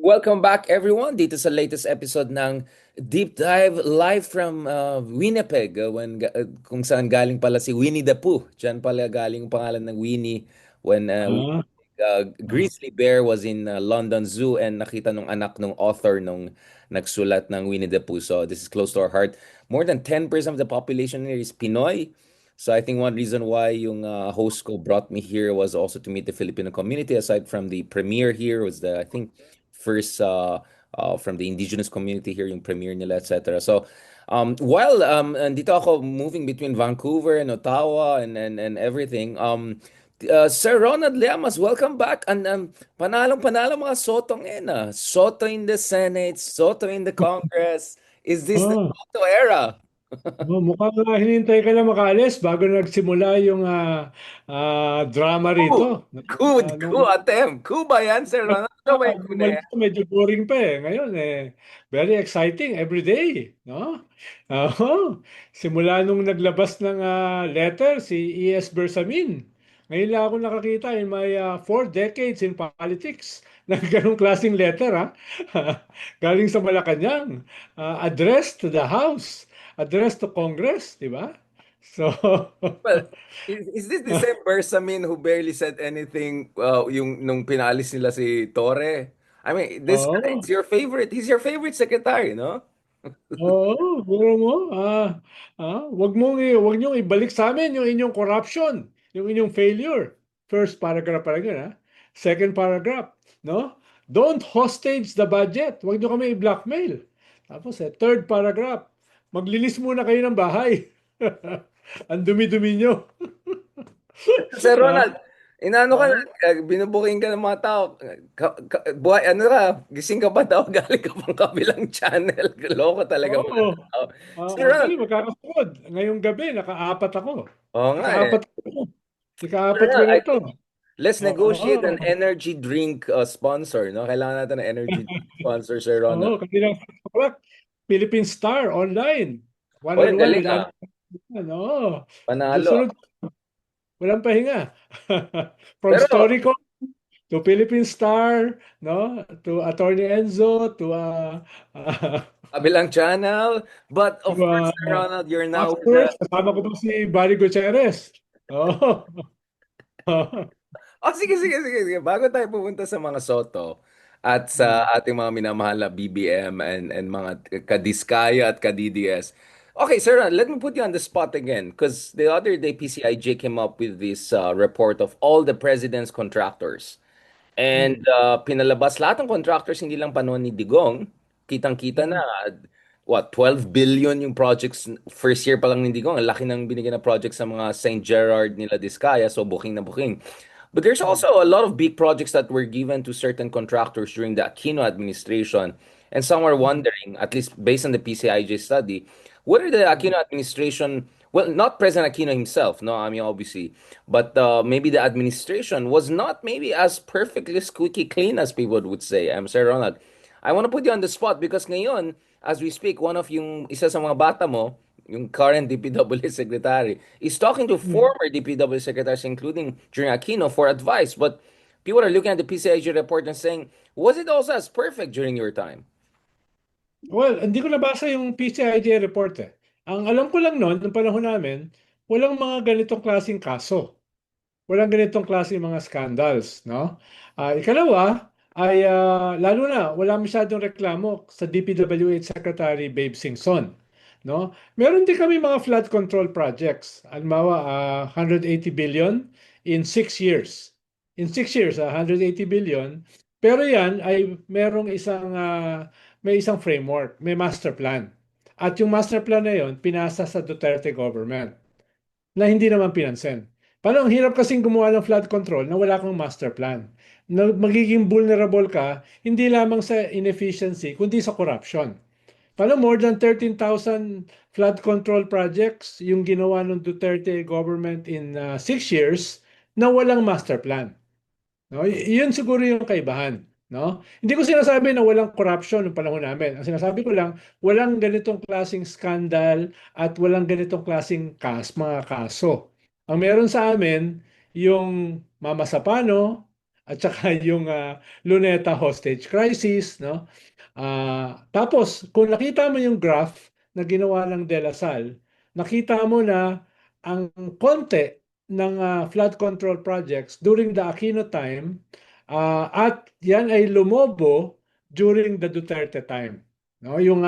Welcome back everyone dito sa latest episode ng Deep Dive live from Winnipeg kung saan galing pala si Winnie the Pooh. Diyan pala galing ang pangalan ng Winnie when Ah, ah, Grizzly Bear was in London Zoo and nakita nung anak nung author nung nagsulat ng Winnie the Pooh. So this is close to our heart. More than 10% of the population here is Pinoy. So I think one reason why yung host ko brought me here was also to meet the Filipino community. Aside from the premiere here was the I think first from the indigenous community here yung premiere nila, etc. So while andito ako moving between Vancouver and Ottawa and everything, Sir Ronald Llamas, welcome back. And panalong-panalo mga Soto ngayon. Soto in the Senate, Soto in the Congress. Is this the ah. Soto era? Mukhang hinintay ka na makaalis bago nagsimula yung drama rito. Coup! Coup attempt. Coup ba yan, Sir Ronald? Ano ba yung coup na yan? Umalis ka, medyo boring pa eh. Ngayon very exciting every day, no? Oo. Simula nung naglabas ng letter si E.S. Bersamin. Ngayon lang ako nakakita in my 4 decades in politics ng ganong klaseng letter, ha? Galing sa Malacanang. Address to the House, address to Congress, di ba? So, Well, is this the same Bersamin who barely said anything yung nung pinalis nila si Torre? I mean, this guy oo. is your favorite. He's your favorite secretary, no? Oo, biro mo, wag niyong ibalik sa amin yung inyong corruption, yung inyong failure. First paragraph pa lang yun, ha? Second paragraph, no? Don't hostage the budget. Wag niyo kami i-blackmail. Tapos, third paragraph, maglinis muna kayo ng bahay. Ang dumi-dumi niyo. Sir Ah, Ronald, inaano ka na, ah, binubuking ka ng mga tao. Buhay, ano ka, gising ka pa daw, galing ka pang kabilang channel. Loko talaga mga Oo. tao. Sir Actually, Ronald, magkakasunod. Ngayong gabi, nakaapat ako. oo nga eh. Ikaapat ko. Sir Ikaapat ko Ronald, na I ito. think let's negotiate an Oo. energy drink sponsor, no? Kailangan natin ng energy drink sponsor, Sir Ronald. Oo, kabilang correct. Philippine Star online. Oy, ang One-on-one galing with ah. Anna. Oo. Panalo. Sunod, walang pahinga. From Pero Storyco to Philippine Star, no? To Attorney Enzo, uh, kabilang channel. But to of course, Sir Ronald, you're now with the... Afterwards, kasama ko pa si Barry Gutierrez. Oo. Oh, sige, sige, sige, sige. Bago tayo pupunta sa mga Soto at sa ating mga minamahal na BBM and mga Kadiskaya at Kadidies. Okay, sir, let me put you on the spot again because the other day PCIJ came up with this report of all the president's contractors. And Mm. pinalabas lahat ng contractors, hindi lang panahon ni Digong, kitang-kita na, Mm. what, 12 billion yung projects, first year pa lang ni Digong, ang laki ng binigyan na projects sa mga St. Gerard nila Diskaya, so booking na booking. But there's Mm. also a lot of big projects that were given to certain contractors during the Aquino administration. And some are Mm. wondering, at least based on the PCIJ study, what are the Mm. Aquino administration, well, not President Aquino himself, no, I mean, obviously, but maybe the administration was not maybe as perfectly squeaky clean as people would say. I'm Sir Ronald. I want to put you on the spot because ngayon, as we speak, one of yung isa sa mga bata mo, yung current DPW secretary, is talking to Mm. former DPW secretaries, including during Aquino, for advice. But people are looking at the PCIG report and saying, was it also as perfect during your time? Well, hindi ko nabasa yung PCIJ report eh. Ang alam ko lang noon, nung panahon namin, walang mga ganitong klaseng kaso. Walang ganitong klaseng mga scandals, no? Ikalawa, ay lalo na, wala masyadong reklamo sa DPWH Secretary Babe Singson, no? Meron din kami mga flood control projects. Halimbawa, 180 billion in 6 years. In 6 years, 180 billion. Pero yan ay may isang framework, may master plan. At yung master plan na yon, pinasa sa Duterte government na hindi naman pinansin. Paano ang hirap kasing gumawa ng flood control na wala kang master plan? Na magiging vulnerable ka hindi lamang sa inefficiency kundi sa corruption. Paano more than 13,000 flood control projects yung ginawa ng Duterte government in 6 years na walang master plan. No? Yun siguro yung kaibahan. No? Hindi ko sinasabi na walang corruption ng panahon namin. Ang sinasabi ko lang, walang ganitong klasing skandal at walang ganitong klasing mga kaso. Ang meron sa amin, yung Mama Sapano at saka yung Luneta hostage crisis, no? Tapos, kung nakita mo yung graph na ginawa ng De La Salle, nakita mo na ang konti ng flood control projects during the Aquino time at yan ay lumobo during the Duterte time. No, yung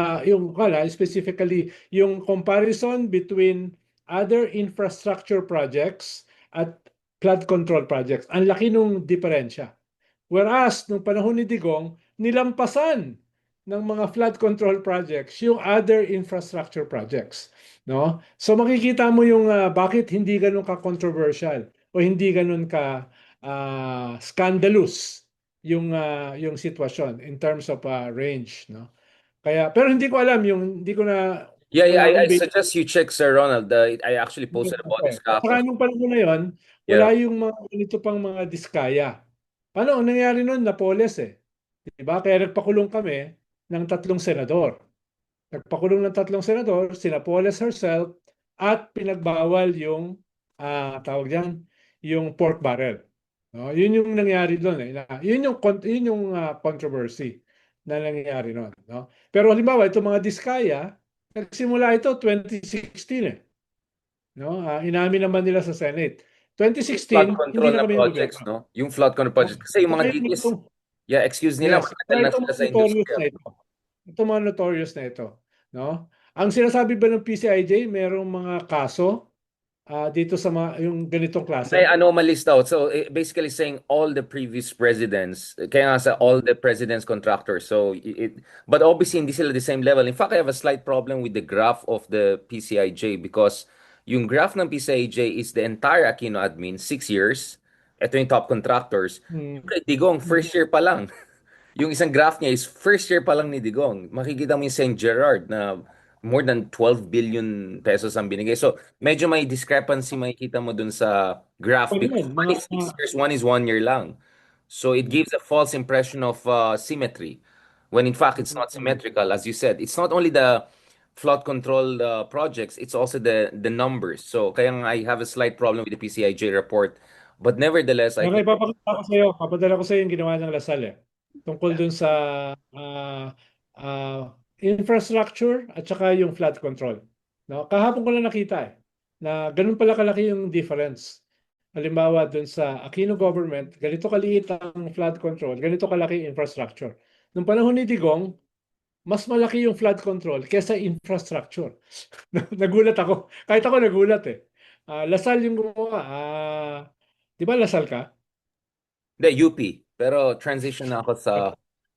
kala specifically yung comparison between other infrastructure projects at flood control projects. Ang laki nung diferensya. Whereas nung panahon ni Digong, nilampasan ng mga flood control projects yung other infrastructure projects, no? So makikita mo yung bakit hindi ganun ka controversial o hindi ganun ka scandalous yung sitwasyon in terms of range, no? Kaya pero hindi ko alam yung hindi ko na Yeah, yeah, wala akong I suggest you check, Sir Ronald. I actually posted about this at saka kahapon. nung panahon na yon, Yeah. wala yung mga ganito pang mga diskaya. Paano ang nangyari noon? Napoles eh. Diba? Kaya nagpakulong kami ng 3 senador. Nagpakulong ng 3 senador, si Napoles herself, at pinagbawal yung, tawag diyan, yung pork barrel. No? Yun yung nangyari doon eh. Yun yung controversy na nangyari noon. No? Pero halimbawa, itong mga diskaya, nagsimula ito 2016 eh. No? Inamin naman nila sa Senate. Flood 2016, hindi control na na kami projects, gobyerno. no? Yung flood control projects. Kasi yung Saka mga yung DDS, itong, yeah, excuse nila, yes, matagal saka na itong sila mga sa notorious industriya. na ito. Itong mga notorious na ito. No? Ang sinasabi ba ng PCIJ, merong mga kaso dito sa mga, yung ganitong May klase? anomalies daw. So basically saying all the previous presidents, kaya nga sa all the presidents contractors. So but obviously hindi sila the same level. In fact, I have a slight problem with the graph of the PCIJ because yung graph ng PCIJ is the entire Aquino admin, 6 years. Ito yung top contractors. Yung Hmm. kay Digong, Hmm. first year pa lang. Yung isang graph niya is first year pa lang ni Digong. Makikita mo yung St. Gerard na more than 12 billion pesos ang binigay. So, medyo may discrepancy makikita mo dun sa graph Ano because yun? one is 6 years, one is 1 year lang. So, it gives a false impression of symmetry when in fact it's not symmetrical. As you said, it's not only the flood control projects, it's also the numbers. So, kaya nga I have a slight problem with the PCIJ report. But nevertheless, I Kaya think ipapakita ko sa iyo, papadala ko sa iyo yung ginawa ng Lasal eh. Tungkol dun sa infrastructure at saka yung flood control. No? Kahapon ko lang nakita eh, na ganun pala kalaki yung difference. Halimbawa dun sa Aquino government, ganito kaliit ang flood control, ganito kalaki yung infrastructure. Nung panahon ni Digong, mas malaki yung flood control kesa infrastructure. Nagulat ako. Kahit ako nagulat eh. Lasal yung gumawa. Di ba Lasal ka? the UP, pero transition na ako sa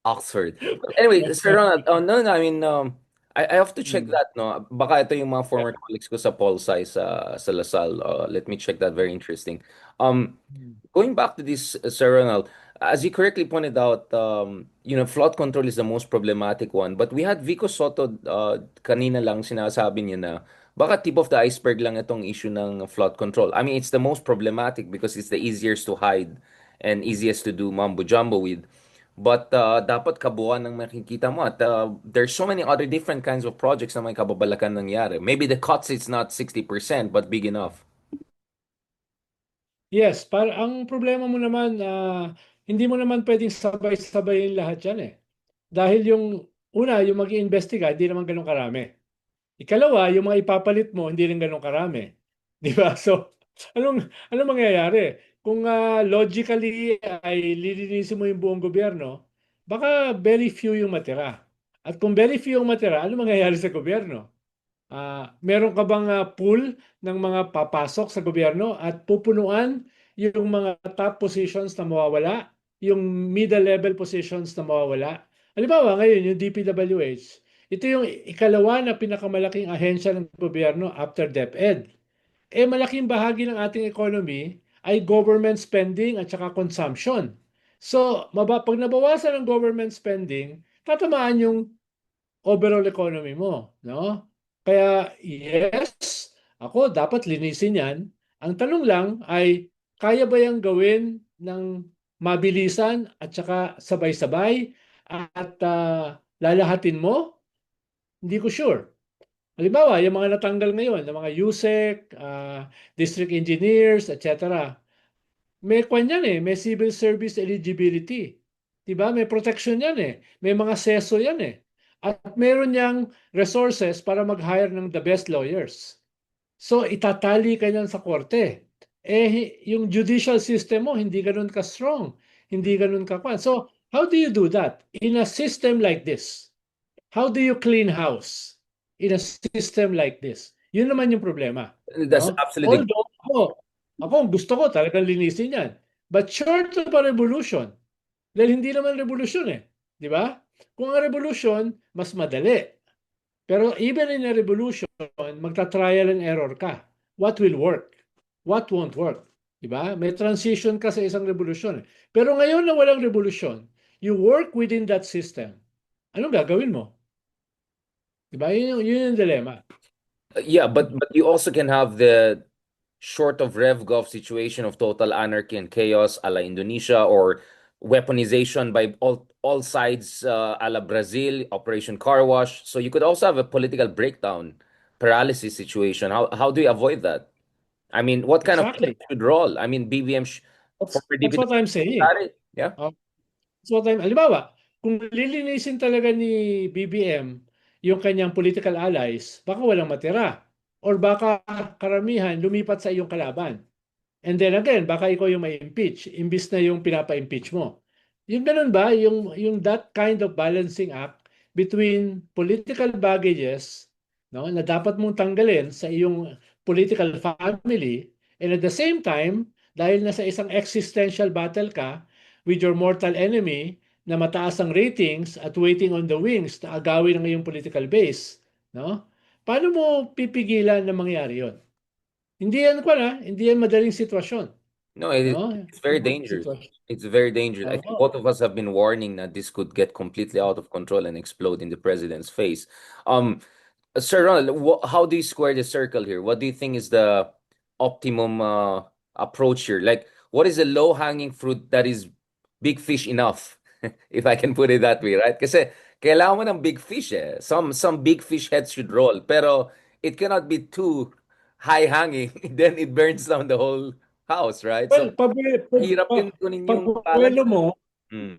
Oxford. But anyway, Sir Ronald, no, no, I mean, I have to check Hmm. that, no? Baka ito yung mga former colleagues ko sa Pol Sci sa LaSalle. Let me check that. Very interesting. Um, Going back to this, Sir Ronald, as you correctly pointed out, flood control is the most problematic one. But we had Vico Soto kanina lang sinasabi niya na baka tip of the iceberg lang itong issue ng flood control. I mean, it's the most problematic because it's the easiest to hide and easiest to do mumbo jumbo with. But dapat kabuuan ng makikita mo at there's so many other different kinds of projects na may kababalakan nangyari. Maybe the cuts it's not 60% but big enough. Yes, para ang problema mo naman, hindi mo naman pwedeng sabay-sabayin lahat yan eh. Dahil yung una, yung mag-iimbestiga, hindi naman ganun karami. Ikalawa, yung mga ipapalit mo, hindi rin ganun karami. Di ba? So, anong mangyayari? Kung logically ay lilinisin mo yung buong gobyerno, baka very few yung matira. At kung very few yung matira, ano mangyayari sa gobyerno? Meron ka bang pool ng mga papasok sa gobyerno at pupunuan yung mga top positions na mawawala, yung middle level positions na mawawala? Halimbawa, ngayon yung DPWH, ito yung ikalawa na pinakamalaking ahensya ng gobyerno after DepEd. Malaking bahagi ng ating economy ay government spending at saka consumption. So, pag nabawasan ang government spending, tatamaan yung overall economy mo, no? Kaya yes, ako dapat linisin 'yan. Ang tanong lang ay kaya ba 'yang gawin ng mabilisan at saka sabay-sabay at lalahatin mo? Hindi ko sure. Halimbawa, yung mga natanggal ngayon, ng mga USEC, district engineers, etc. may kwan yan eh, may civil service eligibility. 'Di ba? May protection yan eh. May mga seso yan eh. At meron niyang resources para mag-hire ng the best lawyers. So itatali ka niyan sa korte. Yung judicial system mo hindi ganoon ka-strong, hindi ganoon ka-kwan. So how do you do that? In a system like this, how do you clean house in a system like this? Yun naman yung problema, That's no? absolutely. Although ako gusto ko talagang linisin yan. But short of a revolution, dahil hindi naman revolution eh, di ba? Kung ang revolution, mas madali. Pero even in a revolution, magta-trial and error ka. What will work? What won't work? Diba? May transition ka sa isang revolution. Pero ngayon na walang revolution, you work within that system. Anong gagawin mo? Diba? Yun yung dilemma. Yeah, but you also can have the short of RevGov situation of total anarchy and chaos a la Indonesia, or weaponization by all sides a la Brazil, Operation Car Wash. So you could also have a political breakdown, paralysis situation. How do you avoid that? I mean, what kind of Exactly. players should roll? I mean, former That's DPW what I'm saying. secretary, yeah. Oh, that's what I'm, halimbawa, kung lilinisin talaga ni BBM yung kanyang political allies, baka walang matira. Or baka karamihan lumipat sa iyong kalaban. And then again, baka ikaw yung ma-impeach, imbis na yung pinapa-impeach mo. Yung ganun ba, yung that kind of balancing act between political baggages, no, na dapat mong tanggalin sa iyong political family, and at the same time, dahil nasa isang existential battle ka with your mortal enemy na mataas ang ratings at waiting on the wings na agawin ng iyong political base, no? Paano mo pipigilan na mangyari 'yon? Hindi yan madaling sitwasyon, No, no? it's very Madaling dangerous. sitwasyon. It's very dangerous. I think Oo. both of us have been warning that this could get completely out of control and explode in the president's face. Um, Sir Ronald, how do you square the circle here? What do you think is the optimum approach here? Like, what is the low-hanging fruit that is big fish enough, if I can put it that way, right? Kasi kailangan mo ng big fish eh. Some big fish heads should roll, pero it cannot be too high-hanging. Then it burns down the whole house, right? Well, So, hirap yun kunin yung balance. pagbuelo mo, Mm.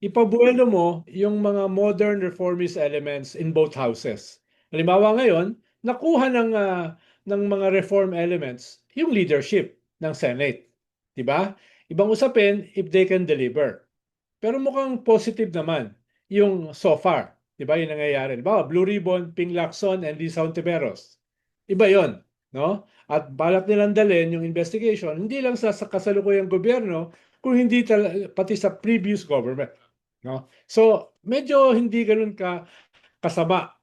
ipabuelo mo yung mga modern reformist elements in both houses. Halimbawa ngayon, nakuha ng mga reform elements yung leadership ng Senate. 'Di ba? Ibang usapin if they can deliver. Pero mukhang positive naman yung so far. 'Di ba yung nangyayari? Diba? Blue Ribbon, Ping Lacson, and Lisa Ontiveros. Iba yon, no? At balak nilang dalhin yung investigation, hindi lang sa kasalukuyang gobyerno, kung hindi pati sa previous government. No? So, medyo hindi ganun kasama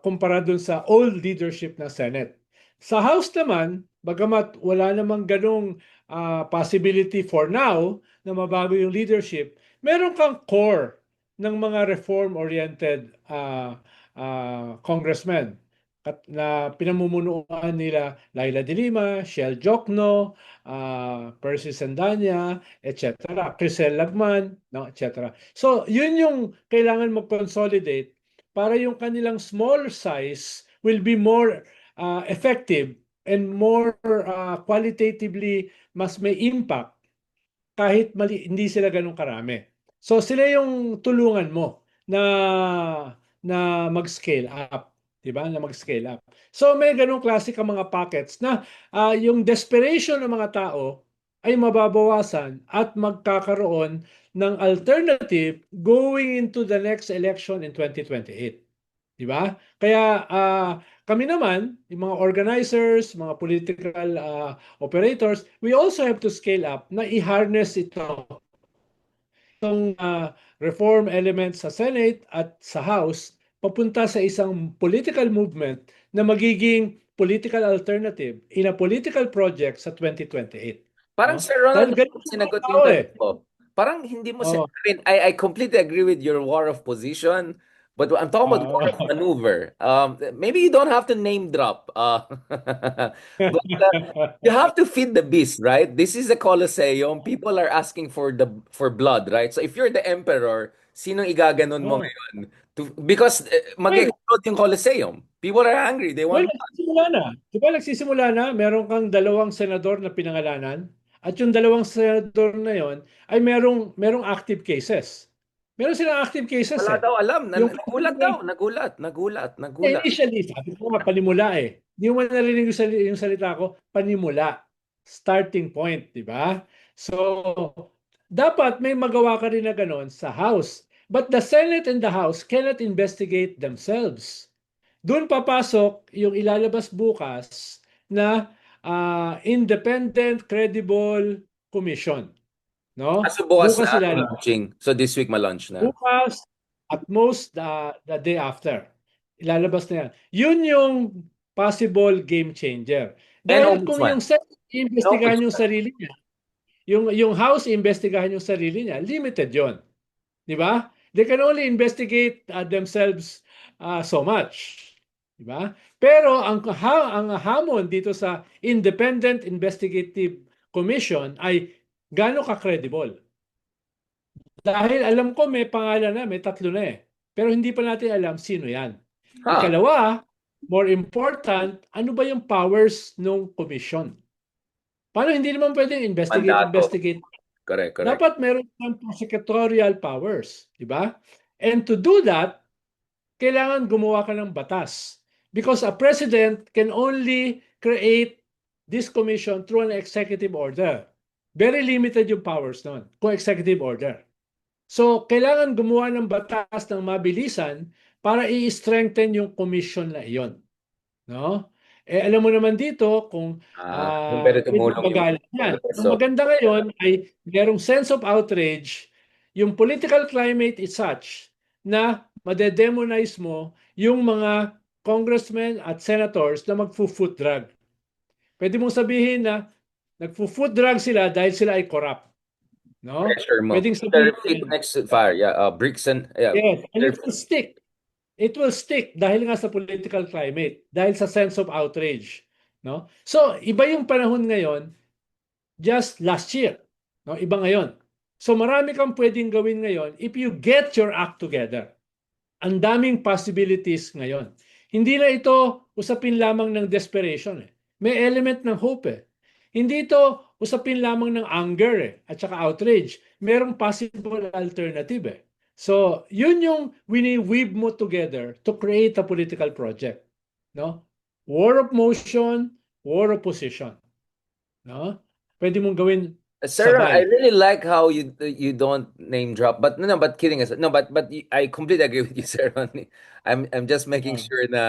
kumpara dun sa old leadership ng Senate. Sa House naman, bagamat wala namang ganong possibility for now na mabago yung leadership, meron kang core ng mga reform-oriented congressmen na pinamumunuan nila Laila de Lima, Shell Jokno, Percy Sandanya, etc. Crisel Lagman, no, etc. So, yun yung kailangan mag-consolidate para yung kanilang small size will be more effective and more qualitatively mas may impact kahit hindi sila ganun karami. So sila yung tulungan mo na mag-scale up, 'di ba? Na mag-scale up. So may ganung klase ka mga pockets na yung desperation ng mga tao ay mababawasan at magkakaroon ng alternative going into the next election in 2028. 'Di ba? Kaya kami naman, yung mga organizers, mga political operators, we also have to scale up na i-harness itong reform elements sa Senate at sa House papunta sa isang political movement na magiging political alternative in a political project sa 2028. Parang No? Sir Ronald, Dahil hindi mo ganito ang sinagot tao yung eh. tanong ko. Parang hindi mo Oh, I mean, I completely agree with your war of position, but I'm talking about war of maneuver. Maybe you don't have to name drop. But you have to feed the beast, right? This is the Colosseum. People are asking for blood, right? So if you're the emperor, sinong igaganon mo oh. ngayon? Because Well, mag-explode yung Colosseum. People are angry. They Well, want blood. nagsisimula na. Di ba nagsisimula na? Meron kang dalawang senador na pinangalanan at yung dalawang senador na yon ay merong active cases. Meron silang active cases Wala eh. daw alam. Yung Nagulat daw. Nagulat. initially, sabi ko nga, panimula eh. Hindi mo narinig yung salita ko, panimula. Starting point, di ba? So, dapat may magawa ka rin na ganon sa House. But the Senate and the House cannot investigate themselves. Doon papasok yung ilalabas bukas na independent, credible commission. No? So bukas Bukas na ilalabas. launching. So this week ma-launch na. Bukas, at most the day after. Ilalabas na yan. Yun yung possible game changer. And Dahil kung ombudsman. yung Senate No, iimbestigahan yung sarili niya, yung House iimbestigahan yung sarili niya, limited yon. Di ba? They can only investigate themselves so much. Di ba? Pero ang hamon dito sa Independent Investigative Commission ay gaano ka-credible. Dahil alam ko may pangalan na, may tatlo na eh. Pero hindi pa natin alam sino yan. Ha, Ikalawa, more important, ano ba yung powers ng commission? Paano hindi naman pwedeng mandato. investigate? Correct. Dapat meron ng prosecutorial powers, di ba? And to do that, kailangan gumawa ka ng batas. Because a president can only create this commission through an executive order. Very limited yung powers nun kung executive order. So, kailangan gumawa ng batas ng mabilisan para i-strengthen yung commission na iyon. No? Eh, alam mo naman dito kung Kung pwede medyo tumulong yung magalang yan. Ang Kongreso. maganda ngayon ay merong sense of outrage. Yung political climate is such na madedemonize mo yung mga congressmen at senators na magfo-foot drag. Pwede mong sabihin na nagfo-foot drag sila dahil sila ay corrupt. No? Pressure mo. Pwedeng Their sabihin feet yan. next to fire. Yeah, bricks and yeah. Yes, and Their it will stick. It will stick dahil nga sa political climate, dahil sa sense of outrage, no? So, iba yung panahon ngayon just last year, no? Iba ngayon. So, marami kang pwedeng gawin ngayon if you get your act together. Ang daming possibilities ngayon. Hindi na ito usapin lamang ng desperation eh. May element ng hope eh. Hindi ito usapin lamang ng anger eh, at saka outrage. Merong possible alternative eh. So, yun yung wini-weave mo together to create a political project. No? War of motion, war of position. No? Pwede mong gawin Sir, I sabay. really like how you don't name drop, but no, but kidding aside, no, but I completely agree with you, sir. I'm just making Ah, sure na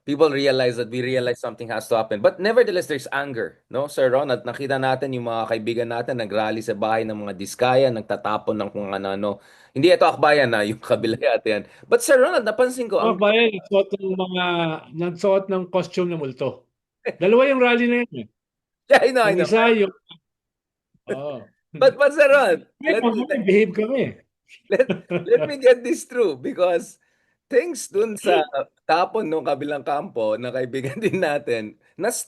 people realize that we realize something has to happen. But nevertheless, there's anger, no, Sir Ron, at nakita natin yung mga kaibigan natin nagrally sa bahay ng mga diskaya, nagtatapon ng kung ano-ano. Hindi ito akbayan na yung kabila yata yan. But Sir Ronald, napansin ko mga ang bayan, nagsuot ng costume na multo. Dalawa yung rally na yun eh. yeah, I Yung know. isa yung oh. But Sir Ron, Pero kami, behave kami. let let me get this through because thanks dun sa tapon nung kabilang kampo na kaibigan din natin,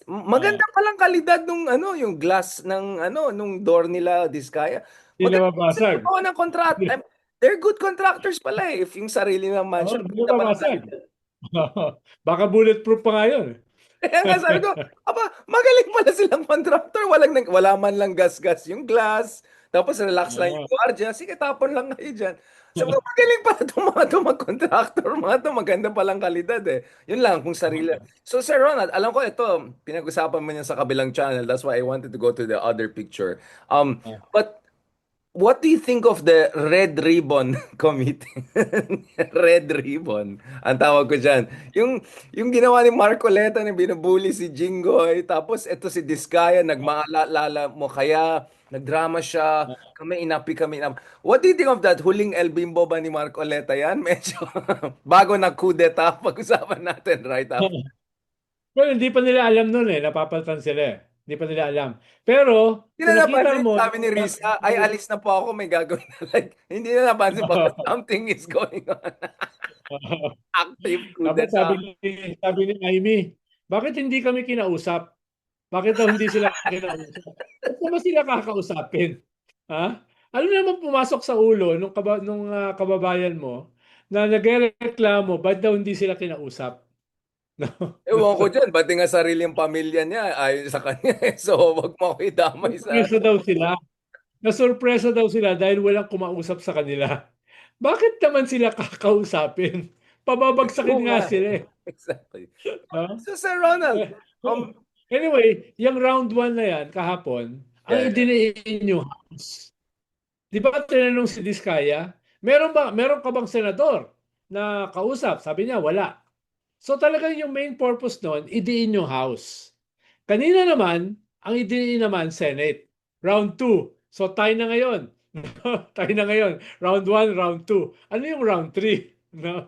maganda Ah, palang kalidad nung ano, yung glass ng ano, nung door nila Diskaya. hindi na Maganda kasi mabasag. gawa ng contract. They're good contractors pala eh. If yung sarili ng Oo, mansion, hindi na maganda palang mabasag. kalidad. Baka bulletproof pa nga yun. Kaya nga sabi ko, aba, magaling pala silang contractor. Wala man lang gas-gas yung glass. Tapos relax lang yung Oo. gwardiya. Sige, tapon lang kayo dyan. Sabi ko, magaling pala itong mga to mag-contractor. Mga to, maganda palang kalidad eh. Yun lang, kung sarili. So, Sir Ronald, alam ko ito, pinag-usapan mo niya sa kabilang channel. That's why I wanted to go to the other picture. But what do you think of the Red Ribbon Committee? Red Ribbon. Ang tawag ko dyan. Yung ginawa ni Marcoleta na binubuli si Jinggoy. Tapos ito si Diskaya, nagmaalala mo kaya, nagdrama siya. Kami inapi kami. What do you think of that? Huling El Bimbo ba ni Marcoleta yan? Medyo bago na kudeta. Pag-usapan natin right after. Well, hindi pa nila alam nun eh. Napapalitan sila eh. Hindi pa nila alam. Pero, Hindi kung na nakita napansin, mo, sabi ni Risa, ay alis na po ako, may gagawin na like, hindi na napansin baka something is going on. Active tapos sabi kudeta. ni, sabi ni Amy, bakit hindi kami kinausap? Bakit daw hindi sila kinausap? Ba't naman sila kakausapin? Ha? Ano naman pumasok sa ulo nung kababayan mo na nagrereklamo, ba't daw hindi sila kinausap? No? Ewan ko dyan, pati nga sariling pamilya niya ayon sa kanya. So, wag mo ko idamay sa Surpresa daw sila. Nasurpresa daw sila dahil walang kumausap sa kanila. Bakit naman sila kakausapin? Oo Pababagsakin nga nga. sila eh. Exactly. No? So, Sir Ronald, Eh, Anyway, yung round 1 na yan, kahapon, ang yeah, yeah. idiniin nyo, di ba tinanong si Diskaya, meron ka bang senador na kausap? Sabi niya, wala. So talagang yung main purpose nun, idiin yung House. Kanina naman, ang idiin naman, Senate. Round 2. So tayo na ngayon. Tayo na ngayon. Round 1, round 2. Ano yung round 3? No?